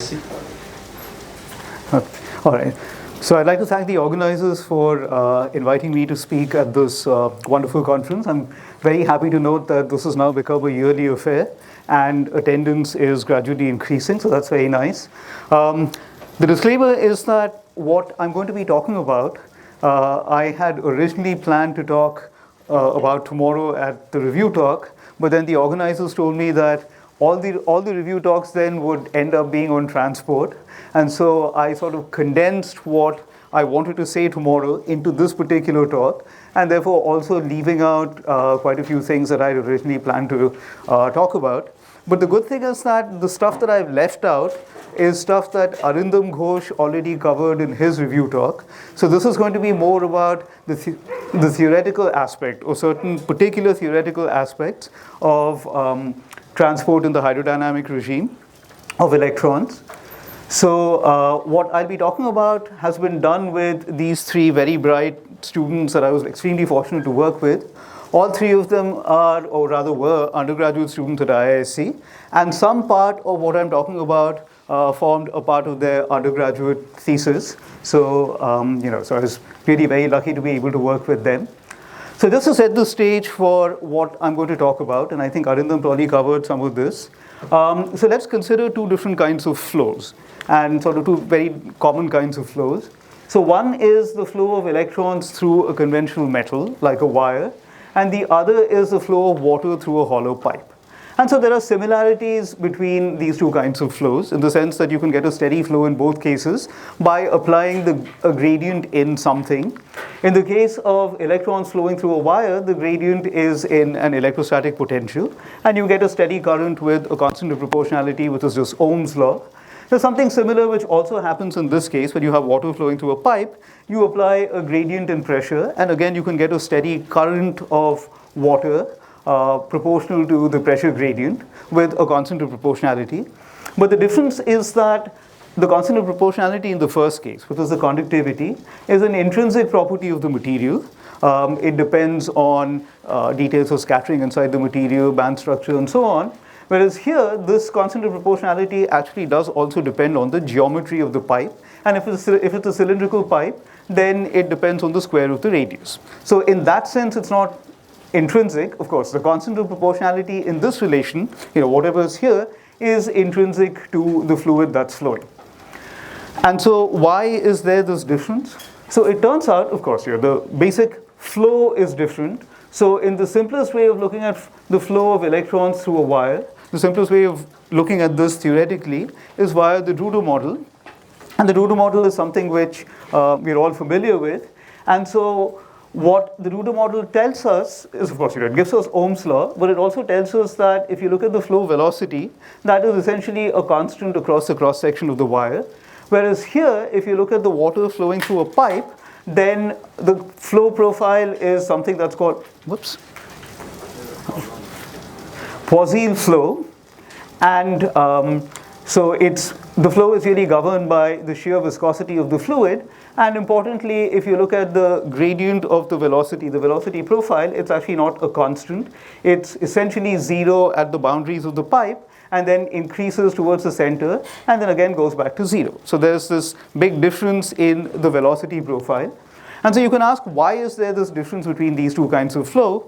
proceed. All right. So I'd like to thank the organizers for inviting me to speak at this wonderful conference. I'm very happy to note that this has now become a yearly affair and attendance is gradually increasing, so that's very nice. The disclaimer is that what I'm going to be talking about, I had originally planned to talk about tomorrow at the review talk, but then the organizers told me that all the review talks then would end up being on transport. And so I sort of condensed what I wanted to say tomorrow into this particular talk, and therefore also leaving out quite a few things that I originally planned to talk about. But the good thing is that the stuff that I've left out is stuff that Arindam Ghosh already covered in his review talk. So this is going to be more about the theoretical aspect or certain particular theoretical aspects of transport in the hydrodynamic regime of electrons. So what I'll be talking about has been done with these three very bright students that I was extremely fortunate to work with. All three of them are, or rather were, undergraduate students at IISc, and some part of what I'm talking about formed a part of their undergraduate thesis. So, so I was really very lucky to be able to work with them. So just to set the stage for what I'm going to talk about, and I think Arindam probably covered some of this. So let's consider two different kinds of flows, and sort of two very common kinds of flows. So one is the flow of electrons through a conventional metal, like a wire, and the other is the flow of water through a hollow pipe. And so there are similarities between these two kinds of flows in the sense that you can get a steady flow in both cases by applying a gradient in something. In the case of electrons flowing through a wire, the gradient is in an electrostatic potential, and you get a steady current with a constant of proportionality, which is just Ohm's law. There's something similar which also happens in this case when you have water flowing through a pipe. You apply a gradient in pressure, and again you can get a steady current of water proportional to the pressure gradient with a constant of proportionality. But the difference is that the constant of proportionality in the first case, which is the conductivity, is an intrinsic property of the material. It depends on details of scattering inside the material, band structure, and so on. Whereas here, this constant of proportionality actually does also depend on the geometry of the pipe. And if it's a cylindrical pipe, then it depends on the square of the radius. So in that sense, it's not intrinsic. Of course, the constant of proportionality in this relation, whatever is here, is intrinsic to the fluid that's flowing. And so why is there this difference? So it turns out, of course, the basic flow is different. So in the simplest way of looking at the flow of electrons through a wire, the simplest way of looking at this theoretically is via the Drude model. And the Drude model is something which we're all familiar with. And so what the Drude model tells us is, of course, it gives us Ohm's law, but it also tells us that if you look at the flow velocity, that is essentially a constant across the cross-section of the wire. Whereas here, if you look at the water flowing through a pipe, then the flow profile is something that's called, Poiseuille flow. And so the flow is really governed by the shear viscosity of the fluid. And importantly, if you look at the gradient of the velocity profile, it's actually not a constant. It's essentially zero at the boundaries of the pipe, and then increases towards the center, and then again goes back to zero. So there's this big difference in the velocity profile. And so you can ask, why is there this difference between these two kinds of flows?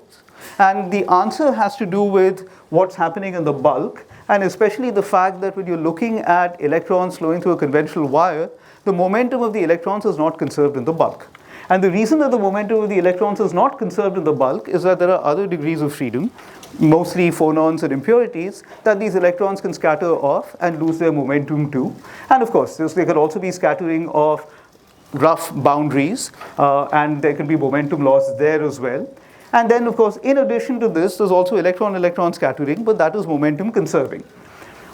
And the answer has to do with what's happening in the bulk, and especially the fact that when you're looking at electrons flowing through a conventional wire, the momentum of the electrons is not conserved in the bulk. And the reason that the momentum of the electrons is not conserved in the bulk is that there are other degrees of freedom, mostly phonons and impurities, that these electrons can scatter off and lose their momentum to. And of course, there could also be scattering of rough boundaries, and there can be momentum loss there as well. And then, of course, in addition to this, there's also electron-electron scattering, but that is momentum conserving.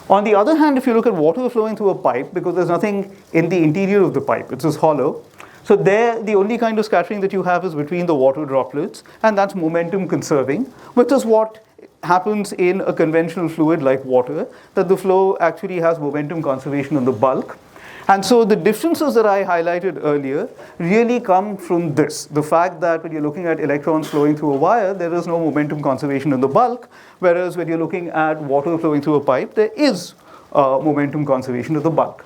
On the other hand, if you look at water flowing through a pipe, because there's nothing in the interior of the pipe, it's just hollow, so there the only kind of scattering that you have is between the water droplets, and that's momentum conserving, which is what happens in a conventional fluid like water, that the flow actually has momentum conservation in the bulk. And so the differences that I highlighted earlier really come from this, the fact that when you're looking at electrons flowing through a wire, there is no momentum conservation in the bulk, whereas when you're looking at water flowing through a pipe, there is momentum conservation of the bulk.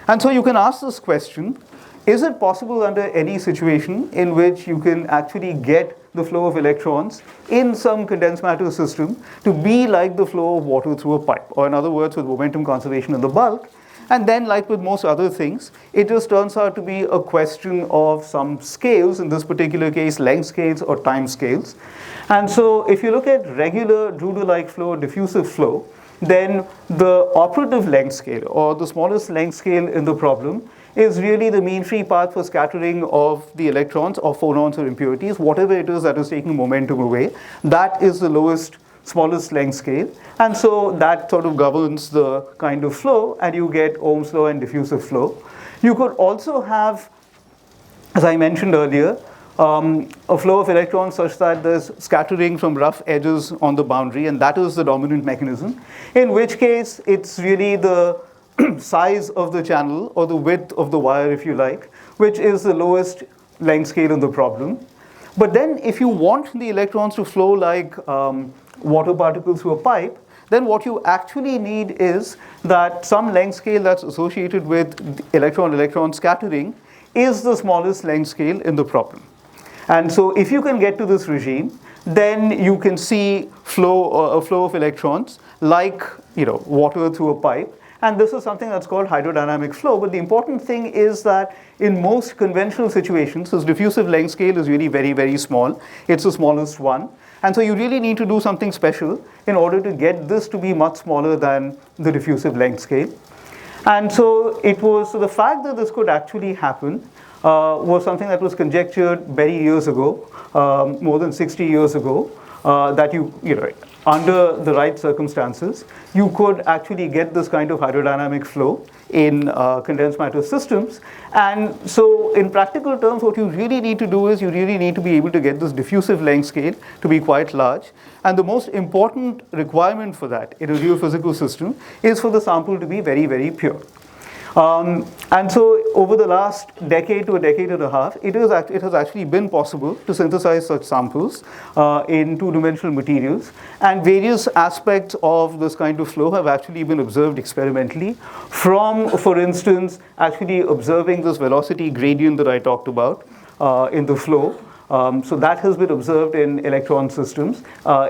And so you can ask this question, is it possible under any situation in which you can actually get the flow of electrons in some condensed matter system to be like the flow of water through a pipe, or in other words, with momentum conservation in the bulk? And then, like with most other things, it just turns out to be a question of some scales, in this particular case, length scales or time scales. And so if you look at regular Drude-like flow, diffusive flow, then the operative length scale, or the smallest length scale in the problem, is really the mean free path for scattering of the electrons or phonons or impurities, whatever it is that is taking momentum away. That is the lowest, smallest length scale. And so that sort of governs the kind of flow, and you get Ohm's law and diffusive flow. You could also have, as I mentioned earlier, a flow of electrons such that there's scattering from rough edges on the boundary, and that is the dominant mechanism, in which case it's really the size of the channel, or the width of the wire, if you like, which is the lowest length scale in the problem. But then if you want the electrons to flow like water particles through a pipe, then what you actually need is that some length scale that's associated with electron-electron scattering is the smallest length scale in the problem. And so if you can get to this regime, then you can see a flow of electrons like water through a pipe. And this is something that's called hydrodynamic flow. But the important thing is that in most conventional situations, this diffusive length scale is really very, very small. It's the smallest one. And so you really need to do something special in order to get this to be much smaller than the diffusive length scale. And so the fact that this could actually happen was something that was conjectured many years ago, more than 60 years ago, that under the right circumstances, you could actually get this kind of hydrodynamic flow in condensed matter systems. And so in practical terms, what you really need to do is you really need to be able to get this diffusive length scale to be quite large. And the most important requirement for that in a geophysical system is for the sample to be very, very pure. And so over the last decade to a decade and a half, it has actually been possible to synthesize such samples in two-dimensional materials, and various aspects of this kind of flow have actually been observed experimentally, from, for instance, actually observing this velocity gradient that I talked about in the flow. So that has been observed in electron systems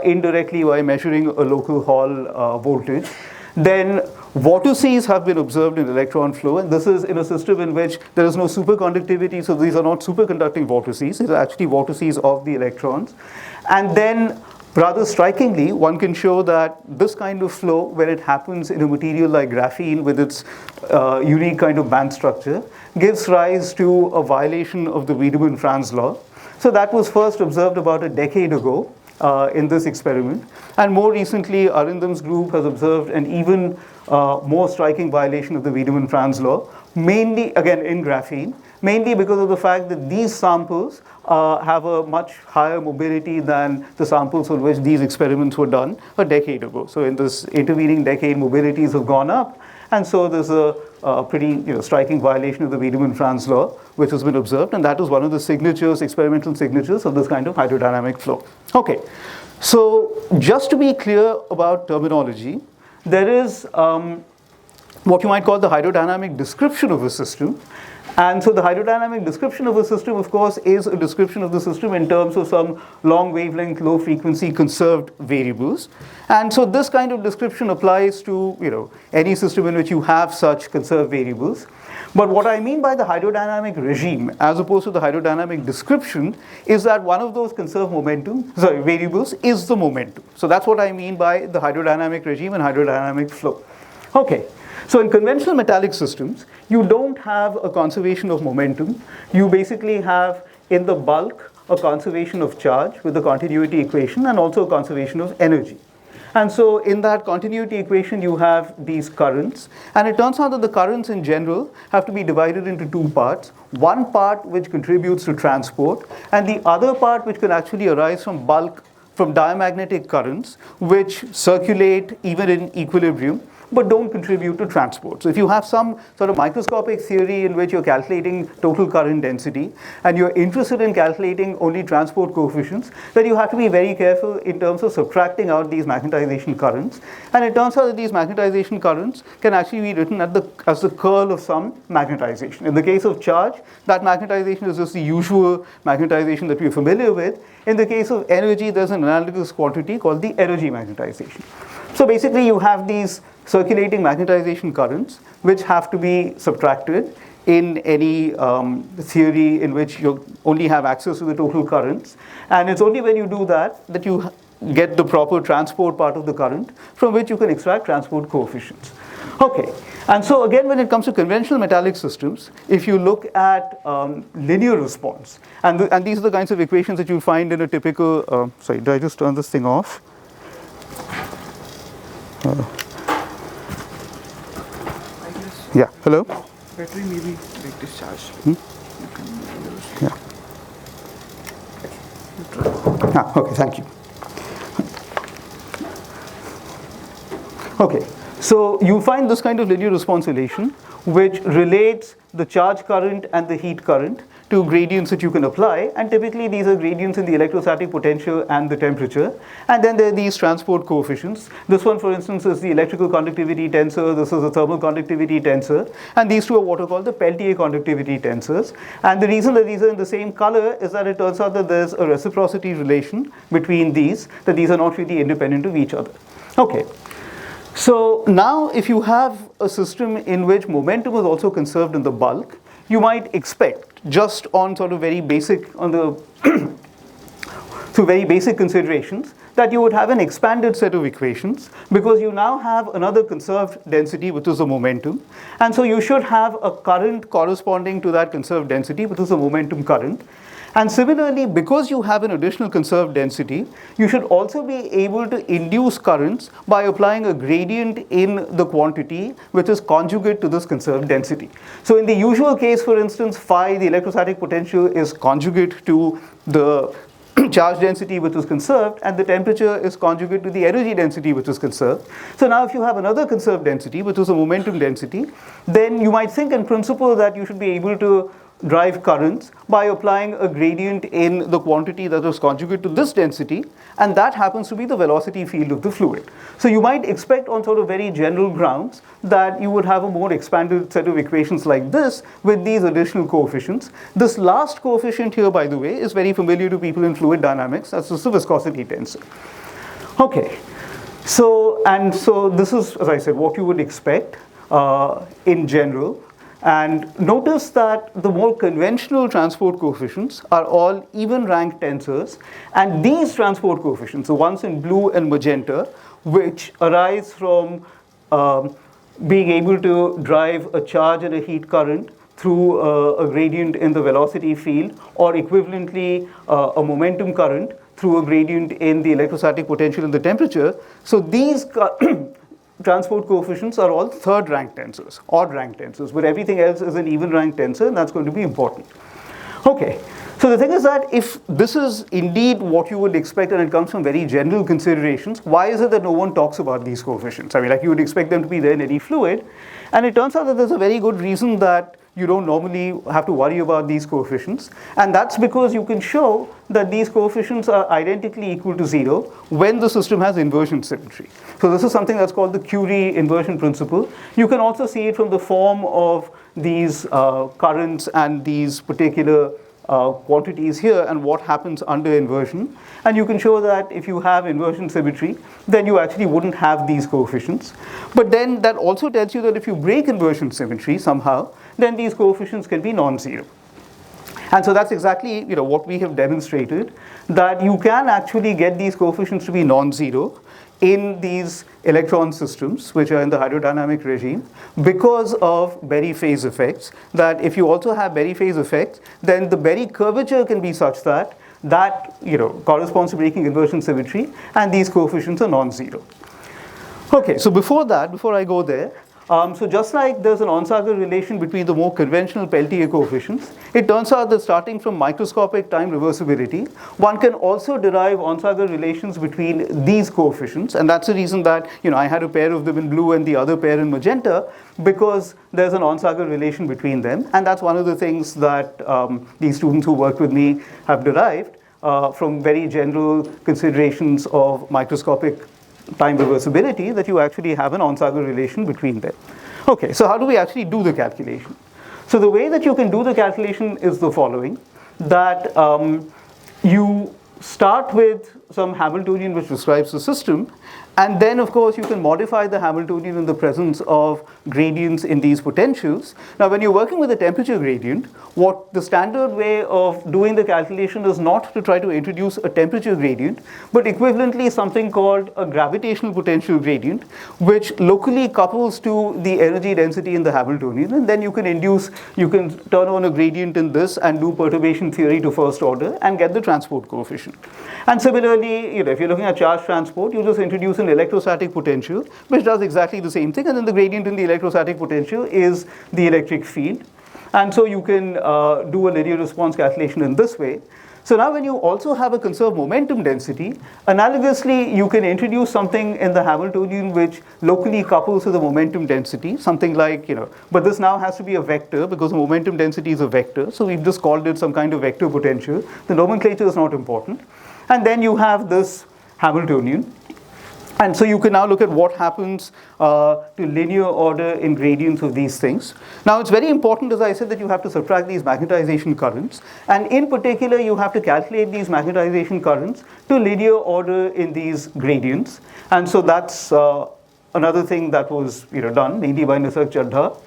indirectly by measuring a local Hall voltage. Then vortices have been observed in electron flow, and this is in a system in which there is no superconductivity, so these are not superconducting vortices, these are actually vortices of the electrons. And then, rather strikingly, one can show that this kind of flow, when it happens in a material like graphene with its unique kind of band structure, gives rise to a violation of the Wiedemann-Franz law. So that was first observed about a decade ago in this experiment. And more recently, Arindam's group has observed an even more striking violation of the Wiedemann-Franz law, mainly, again, in graphene, mainly because of the fact that these samples have a much higher mobility than the samples on which these experiments were done a decade ago. So in this intervening decade, mobilities have gone up, and so there's a pretty striking violation of the Wiedemann-Franz law, which has been observed, and that is one of the signatures, experimental signatures of this kind of hydrodynamic flow. Okay, so just to be clear about terminology, there is what you might call the hydrodynamic description of a system. And so the hydrodynamic description of a system, of course, is a description of the system in terms of some long wavelength, low frequency conserved variables. And so this kind of description applies to any system in which you have such conserved variables. But what I mean by the hydrodynamic regime, as opposed to the hydrodynamic description, is that one of those conserved variables is the momentum. So that's what I mean by the hydrodynamic regime and hydrodynamic flow. Okay. So in conventional metallic systems, you don't have a conservation of momentum. You basically have, in the bulk, a conservation of charge with the continuity equation, and also a conservation of energy. And so in that continuity equation, you have these currents. And it turns out that the currents in general have to be divided into two parts. One part which contributes to transport, and the other part which can actually arise from bulk, from diamagnetic currents, which circulate even in equilibrium, but don't contribute to transport. So if you have some sort of microscopic theory in which you're calculating total current density and you're interested in calculating only transport coefficients, then you have to be very careful in terms of subtracting out these magnetization currents. And it turns out that these magnetization currents can actually be written as the curl of some magnetization. In the case of charge, that magnetization is just the usual magnetization that we're familiar with. In the case of energy, there's an analogous quantity called the energy magnetization. So basically, you have these circulating magnetization currents which have to be subtracted in any theory in which you only have access to the total currents. And it's only when you do that that you get the proper transport part of the current from which you can extract transport coefficients. Okay, and so again, when it comes to conventional metallic systems, if you look at linear response, and these are the kinds of equations that you'll find in a typical, sorry, did I just turn this thing off? Yeah, hello? Battery may be like discharged. Yeah. Okay, thank you. Okay, so you find this kind of linear response relation which relates the charge current and the heat current to gradients that you can apply, and typically these are gradients in the electrostatic potential and the temperature, and then there are these transport coefficients. This one, for instance, is the electrical conductivity tensor, this is the thermal conductivity tensor, and these two are what are called the Peltier conductivity tensors. And the reason that these are in the same color is that it turns out that there's a reciprocity relation between these, that these are not really independent of each other. Okay. So now if you have a system in which momentum is also conserved in the bulk, you might expect, just on sort of very basic, through very basic considerations, that you would have an expanded set of equations because you now have another conserved density, which is the momentum. And so you should have a current corresponding to that conserved density, which is the momentum current. And similarly, because you have an additional conserved density, you should also be able to induce currents by applying a gradient in the quantity which is conjugate to this conserved density. So in the usual case, for instance, phi, the electrostatic potential, is conjugate to the charge density which is conserved, and the temperature is conjugate to the energy density which is conserved. So now if you have another conserved density, which is a momentum density, then you might think in principle that you should be able to drive currents by applying a gradient in the quantity that is conjugate to this density, and that happens to be the velocity field of the fluid. So you might expect on sort of very general grounds that you would have a more expanded set of equations like this with these additional coefficients. This last coefficient here, by the way, is very familiar to people in fluid dynamics. That's just the viscosity tensor. Okay, so this is, as I said, what you would expect in general. And notice that the more conventional transport coefficients are all even rank tensors, and these transport coefficients, the ones in blue and magenta, which arise from being able to drive a charge and a heat current through a gradient in the velocity field, or equivalently a momentum current through a gradient in the electrostatic potential and the temperature. So these transport coefficients are all third rank tensors, odd rank tensors, but everything else is an even rank tensor, and that's going to be important. Okay, so the thing is that if this is indeed what you would expect and it comes from very general considerations, why is it that no one talks about these coefficients? I mean, like, you would expect them to be there in any fluid, and it turns out that there's a very good reason that you don't normally have to worry about these coefficients, and that's because you can show that these coefficients are identically equal to 0 when the system has inversion symmetry. So this is something that's called the Curie inversion principle. You can also see it from the form of these currents and these particular quantities here and what happens under inversion. And you can show that if you have inversion symmetry, then you actually wouldn't have these coefficients. But then that also tells you that if you break inversion symmetry somehow, then these coefficients can be non-zero. And so that's exactly what we have demonstrated, that you can actually get these coefficients to be non-zero in these electron systems which are in the hydrodynamic regime because of Berry phase effects, that if you also have Berry phase effects, then the Berry curvature can be such that corresponds to breaking inversion symmetry, and these coefficients are non-zero. Okay, so before I go there, So just like there's an Onsager relation between the more conventional Peltier coefficients, it turns out that starting from microscopic time reversibility, one can also derive Onsager relations between these coefficients, and that's the reason that I had a pair of them in blue and the other pair in magenta, because there's an Onsager relation between them, and that's one of the things that these students who worked with me have derived from very general considerations of microscopic time reversibility, that you actually have an Onsager relation between them. Okay, so how do we actually do the calculation? So the way that you can do the calculation is the following, that you start with some Hamiltonian which describes the system, and then of course you can modify the Hamiltonian in the presence of gradients in these potentials. Now when you're working with a temperature gradient, what the standard way of doing the calculation is not to try to introduce a temperature gradient, but equivalently something called a gravitational potential gradient, which locally couples to the energy density in the Hamiltonian, and then you can turn on a gradient in this and do perturbation theory to first order and get the transport coefficient. And similarly, if you're looking at charge transport, you just introduce an electrostatic potential, which does exactly the same thing, and then the gradient in the electrostatic potential is the electric field. And so you can do a linear response calculation in this way. So now when you also have a conserved momentum density, analogously you can introduce something in the Hamiltonian which locally couples to the momentum density, something like, but this now has to be a vector because the momentum density is a vector, so we've just called it some kind of vector potential. The nomenclature is not important. And then you have this Hamiltonian. And so you can now look at what happens to linear order in gradients of these things. Now it's very important, as I said, that you have to subtract these magnetization currents. And in particular, you have to calculate these magnetization currents to linear order in these gradients. And so that's another thing that was done, mainly by Nisarg Chadha.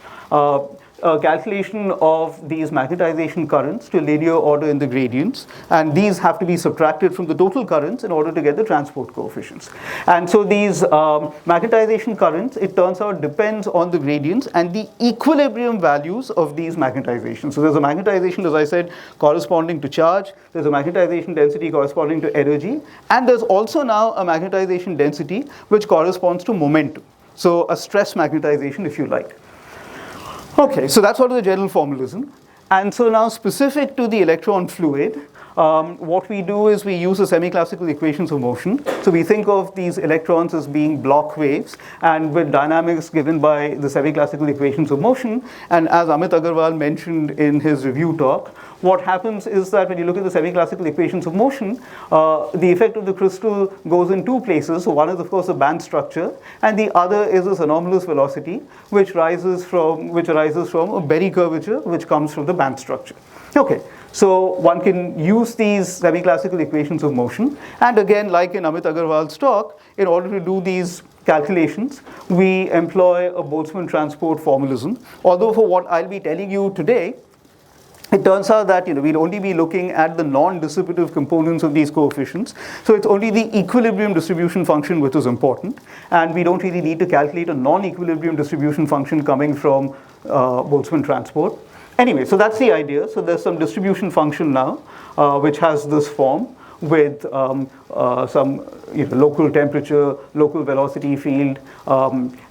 Calculation of these magnetization currents to linear order in the gradients, and these have to be subtracted from the total currents in order to get the transport coefficients. And so these magnetization currents, it turns out, depends on the gradients and the equilibrium values of these magnetizations. So there's a magnetization, as I said, corresponding to charge, there's a magnetization density corresponding to energy, and there's also now a magnetization density which corresponds to momentum. So a stress magnetization, if you like. Okay, so that's sort of the general formalism. And so now specific to the electron fluid, what we do is we use the semi-classical equations of motion. So we think of these electrons as being block waves, and with dynamics given by the semi-classical equations of motion. And as Amit Agarwal mentioned in his review talk, what happens is that when you look at the semi-classical equations of motion, the effect of the crystal goes in two places. So one is, of course, the band structure, and the other is this anomalous velocity, which arises from a Berry curvature, which comes from the band structure. Okay, so one can use these semi-classical equations of motion, and again, like in Amit Agarwal's talk, in order to do these calculations, we employ a Boltzmann transport formalism. Although for what I'll be telling you today, it turns out that we'll only be looking at the non-dissipative components of these coefficients. So it's only the equilibrium distribution function which is important, and we don't really need to calculate a non-equilibrium distribution function coming from Boltzmann transport. Anyway, so that's the idea. So there's some distribution function now which has this form with some local temperature, local velocity field,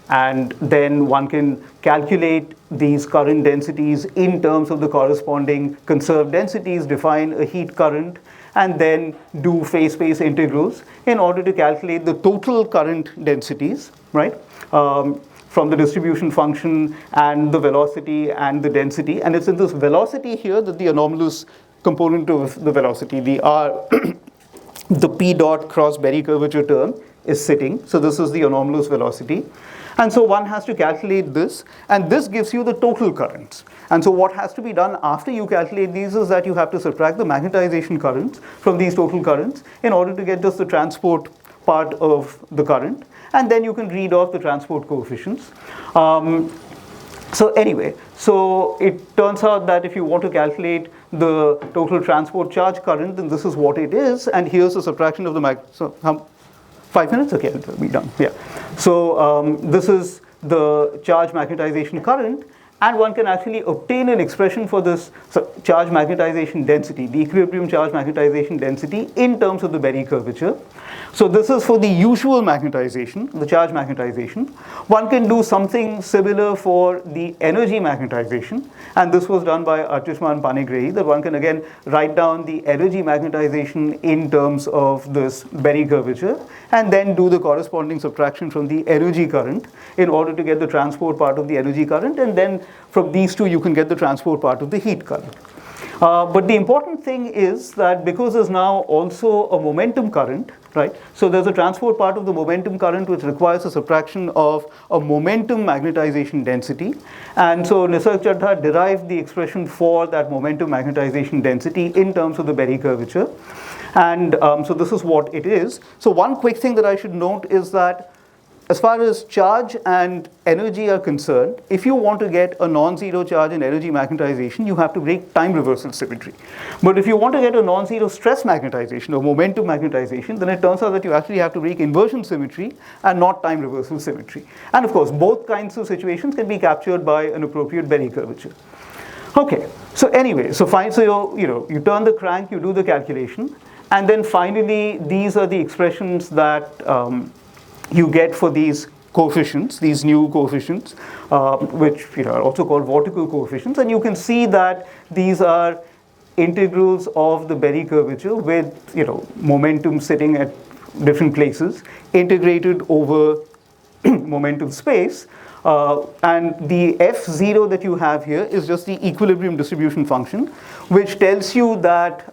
and then one can calculate these current densities in terms of the corresponding conserved densities, define a heat current, and then do phase space integrals in order to calculate the total current densities, right? From the distribution function and the velocity and the density. And it's in this velocity here that the anomalous component of the velocity, the R, the P dot cross Berry curvature term, is sitting. So this is the anomalous velocity. And so one has to calculate this, and this gives you the total currents. And so what has to be done after you calculate these is that you have to subtract the magnetization currents from these total currents in order to get just the transport part of the current, and then you can read off the transport coefficients. So anyway, so it turns out that if you want to calculate the total transport charge current, then this is what it is, and here's the subtraction of the so 5 minutes? Okay, it'll be done. Yeah. So this is the charge magnetization current, and one can actually obtain an expression for this charge magnetization density, the equilibrium charge magnetization density in terms of the Berry curvature. So this is for the usual magnetization, the charge magnetization. One can do something similar for the energy magnetization, and this was done by Archishma and Panigrahi, that one can again write down the energy magnetization in terms of this Berry curvature, and then do the corresponding subtraction from the energy current in order to get the transport part of the energy current, and then from these two you can get the transport part of the heat current. But the important thing is that because there's now also a momentum current, right? So there's a transport part of the momentum current which requires a subtraction of a momentum magnetization density. And so Nisarg Chadha derived the expression for that momentum magnetization density in terms of the Berry curvature. And so this is what it is. So one quick thing that I should note is that as far as charge and energy are concerned, if you want to get a non-zero charge and energy magnetization, you have to break time reversal symmetry. But if you want to get a non-zero stress magnetization or momentum magnetization, then it turns out that you actually have to break inversion symmetry and not time reversal symmetry. And of course, both kinds of situations can be captured by an appropriate Berry curvature. Okay, so anyway, so you turn the crank, you do the calculation, and then finally, these are the expressions that you get for these coefficients, these new coefficients, which are also called vortical coefficients, and you can see that these are integrals of the Berry curvature with momentum sitting at different places, integrated over momentum space. And the F0 that you have here is just the equilibrium distribution function, which tells you that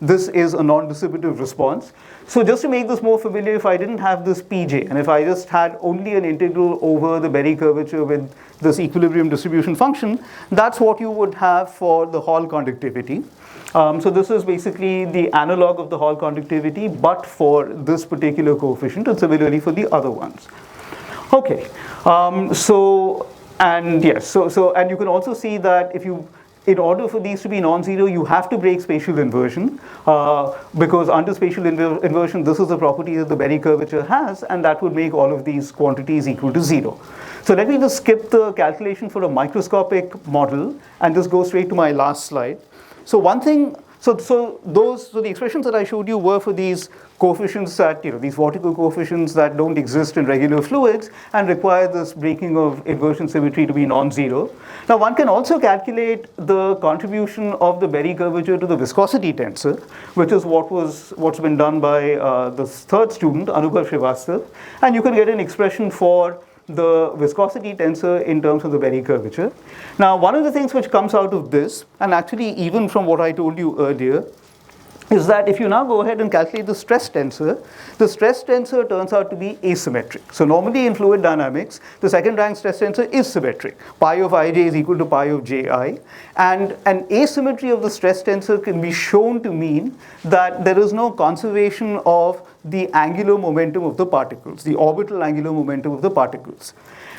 this is a non-dissipative response. So just to make this more familiar, if I didn't have this Pj, and if I just had only an integral over the Berry curvature with this equilibrium distribution function, that's what you would have for the Hall conductivity. So this is basically the analog of the Hall conductivity, but for this particular coefficient, and similarly for the other ones. Okay, and you can also see that in order for these to be non-zero, you have to break spatial inversion, because under spatial inversion, this is the property that the Berry curvature has, and that would make all of these quantities equal to zero. So let me just skip the calculation for a microscopic model and just go straight to my last slide. So one thing, so the expressions that I showed you were for these coefficients that, these vortical coefficients that don't exist in regular fluids and require this breaking of inversion symmetry to be non-zero. Now one can also calculate the contribution of the Berry curvature to the viscosity tensor, which is what's been done by the third student, Anubhav Srivastav, and you can get an expression for the viscosity tensor in terms of the Berry curvature. Now one of the things which comes out of this, and actually even from what I told you earlier, is that if you now go ahead and calculate the stress tensor, the stress tensor turns out to be asymmetric. So normally in fluid dynamics, the second rank stress tensor is symmetric. Pi of ij is equal to pi of ji. And an asymmetry of the stress tensor can be shown to mean that there is no conservation of the angular momentum of the particles, the orbital angular momentum of the particles.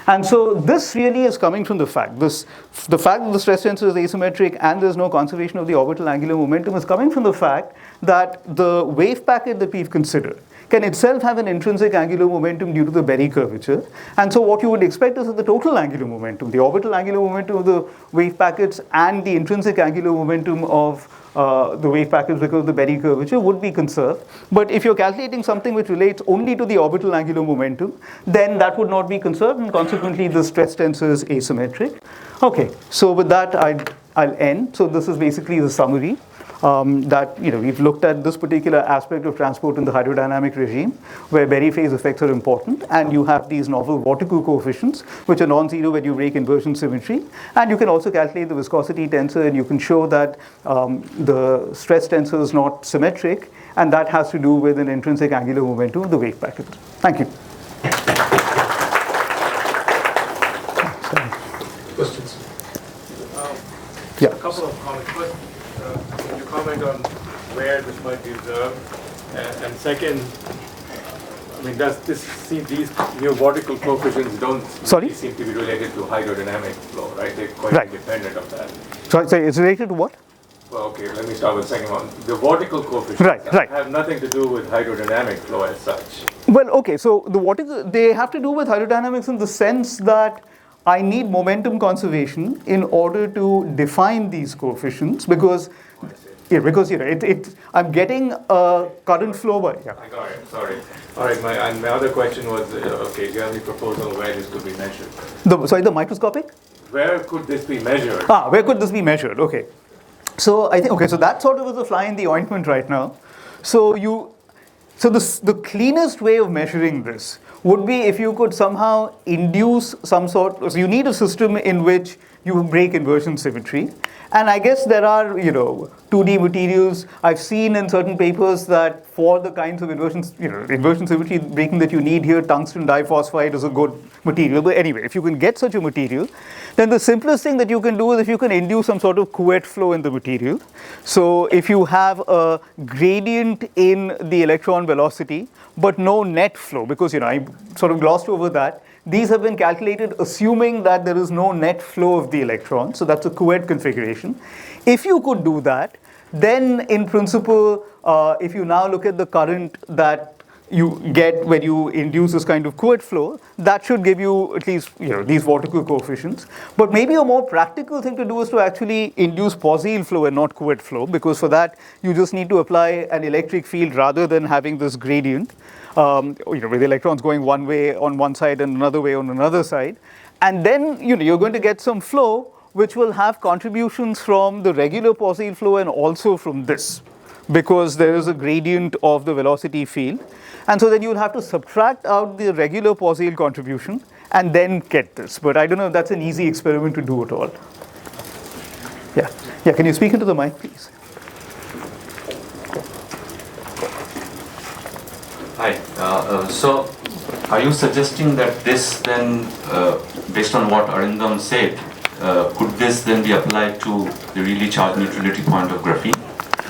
And so this really is coming from the fact that the stress tensor is asymmetric and there's no conservation of the orbital angular momentum is coming from the fact that the wave packet that we've considered can itself have an intrinsic angular momentum due to the Berry curvature. And so what you would expect is that the total angular momentum, the orbital angular momentum of the wave packets and the intrinsic angular momentum of the wave packets because of the Berry curvature would be conserved. But if you're calculating something which relates only to the orbital angular momentum, then that would not be conserved, and consequently the stress tensor is asymmetric. Okay, so with that I'll end. So this is basically the summary. That we've looked at this particular aspect of transport in the hydrodynamic regime, where Berry phase effects are important, and you have these novel vortical coefficients, which are non-zero when you break inversion symmetry, and you can also calculate the viscosity tensor, and you can show that the stress tensor is not symmetric, and that has to do with an intrinsic angular momentum of the wave packet. Thank you. Questions? Yeah. A couple of comments. First, can you comment on where this might be observed? And second, does this seem these new vortical coefficients don't really seem to be related to hydrodynamic flow, right? They're quite independent of that. Sorry, it's related to what? Well, okay, let me start with the second one. The vortical coefficients have nothing to do with hydrodynamic flow as such. Well, okay, so they have to do with hydrodynamics in the sense that I need momentum conservation in order to define these coefficients because, yeah, because I'm getting a current flow by. Yeah. I got it. Sorry. All right. My other question was, okay, do you have any proposal where this could be measured? The microscopic. Where could this be measured? Where could this be measured? Okay. So I think so that sort of is a fly in the ointment right now. So the cleanest way of measuring this would be if you could somehow induce some sort. So you need a system in which you break inversion symmetry. And I guess there are, 2D materials. I've seen in certain papers that for the kinds of inversion symmetry breaking that you need here, tungsten diphosphide is a good material. But anyway, if you can get such a material, then the simplest thing that you can do is if you can induce some sort of Couette flow in the material. So if you have a gradient in the electron velocity, but no net flow, because, I sort of glossed over that. These have been calculated assuming that there is no net flow of the electron. So that's a Couette configuration. If you could do that, then in principle, if you now look at the current that you get when you induce this kind of Couette flow, that should give you at least these vortical coefficients. But maybe a more practical thing to do is to actually induce Poiseuille flow and not Couette flow, because for that you just need to apply an electric field rather than having this gradient. With electrons going one way on one side and another way on another side. And then, you're going to get some flow which will have contributions from the regular Poiseuille flow and also from this, because there is a gradient of the velocity field. And so then you'll have to subtract out the regular Poiseuille contribution and then get this. But I don't know if that's an easy experiment to do at all. Yeah, can you speak into the mic, please? Hi. So, are you suggesting that this then, based on what Arindam said, could this then be applied to the really charge neutrality point of graphene?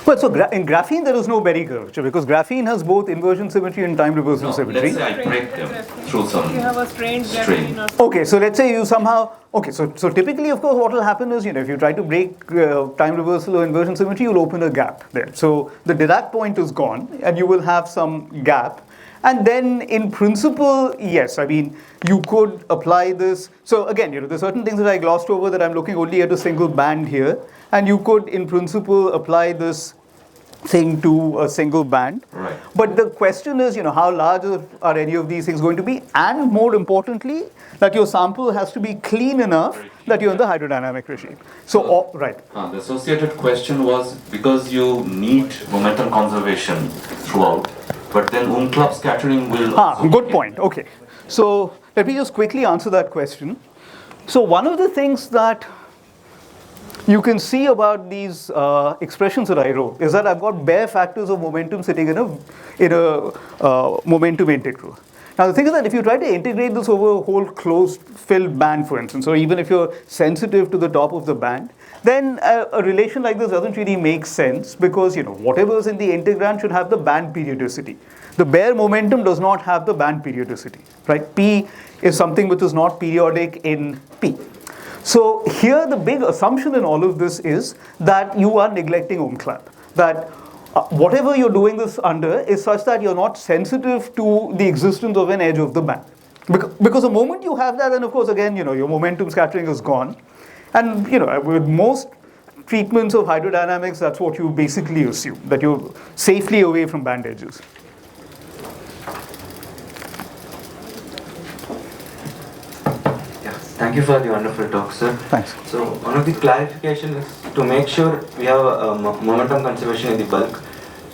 Well, so in graphene there is no Berry curvature because graphene has both inversion symmetry and time reversal symmetry. Let's say I break them through some you have a strained strain. graphene or something. Okay, so let's say you somehow, so typically of course what will happen is, if you try to break time reversal or inversion symmetry, you'll open a gap there. So the Dirac point is gone and you will have some gap. And then in principle, yes, I mean, you could apply this. So again, there's certain things that I glossed over that I'm looking only at a single band here. And you could in principle apply this thing to a single band. Right. But the question is, how large are any of these things going to be? And more importantly, that your sample has to be clean enough that you're in the hydrodynamic regime. So, right. The associated question was, because you need momentum conservation throughout, but then Umklapp scattering will also Good point. Okay. So let me just quickly answer that question. So one of the things that you can see about these expressions that I wrote is that I've got bare factors of momentum sitting in a momentum integral. Now the thing is that if you try to integrate this over a whole closed filled band, for instance, or even if you're sensitive to the top of the band, then a relation like this doesn't really make sense because whatever is in the integrand should have the band periodicity. The bare momentum does not have the band periodicity, right? P is something which is not periodic in P. So here the big assumption in all of this is that you are neglecting Umklapp, that whatever you're doing this under is such that you're not sensitive to the existence of an edge of the band. Because the moment you have that, then of course again, your momentum scattering is gone. And with most treatments of hydrodynamics, that's what you basically assume, that you're safely away from band edges. Thank you for the wonderful talk, sir. Thanks. So one of the clarification is to make sure we have a momentum conservation in the bulk.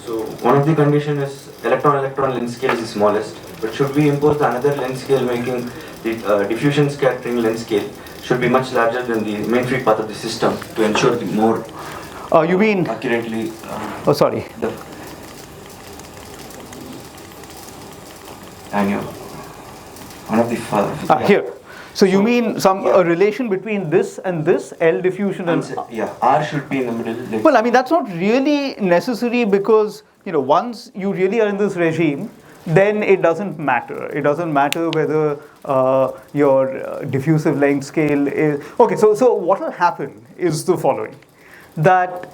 So one of the condition is electron-electron length scale is the smallest, but should we impose another length scale making the diffusion scattering length scale should be much larger than the main free path of the system to ensure the more you mean accurately. sorry. One of the Here. So you mean a relation between this and this, L diffusion and R should be in the middle. Well, I mean that's not really necessary because once you really are in this regime, then it doesn't matter. It doesn't matter whether your diffusive length scale is okay. So what will happen is the following: that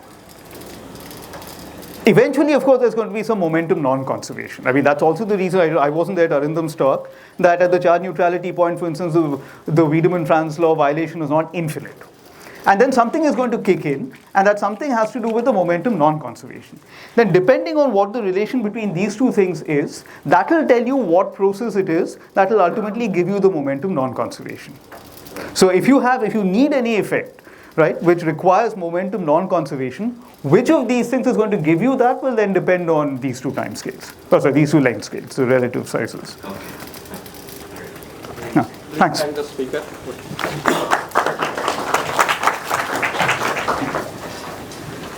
Eventually, of course, there's going to be some momentum non-conservation. I mean, that's also the reason I wasn't there at Arindam's talk, that at the charge neutrality point, for instance, the Wiedemann-Franz law violation is not infinite. And then something is going to kick in, and that something has to do with the momentum non-conservation. Then depending on what the relation between these two things is, that will tell you what process it is that will ultimately give you the momentum non-conservation. So if you need any effect, right, which requires momentum non-conservation, which of these things is going to give you that will then depend on these two time scales. Oh, sorry, these two length scales, the relative sizes. Okay. Yeah, thanks. Thank the speaker.